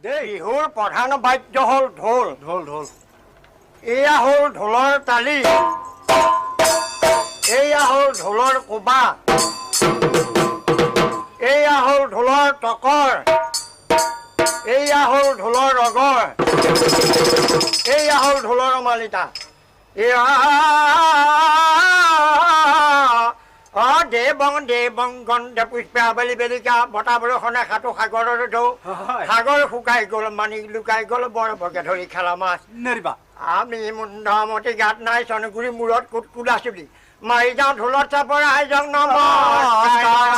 বিহুৰ প্ৰধান বাদ্য হ'ল ঢোল। ঢোল ঢোল এয়া হ'ল ঢোলৰ তালি, এয়া হ'ল ঢোলৰ কোবা, এয়া হ'ল ঢোলৰ টকৰ, এয়া হ'ল ঢোলৰ ৰগৰ, এয়া হ'ল ঢোলৰ মালিতা। এয়া দেৱং দেৱং গন্ধ পুষ্পে আবেলি বেলিকা বতাহ বৰষুণে সাতো সাগৰৰ ঢৌ, সাগৰ শুকাই গ'ল মানি লুকাই গ'ল বৰফকে ধৰি খেলা মাছ। নেৰিবা আমি মুণ্ডমতি গাত নাই চনগুৰি মূৰত কুটকুলা চুলি মাৰি যাওঁ ঢোলত চাপৰ আইজং নমস্কাৰ।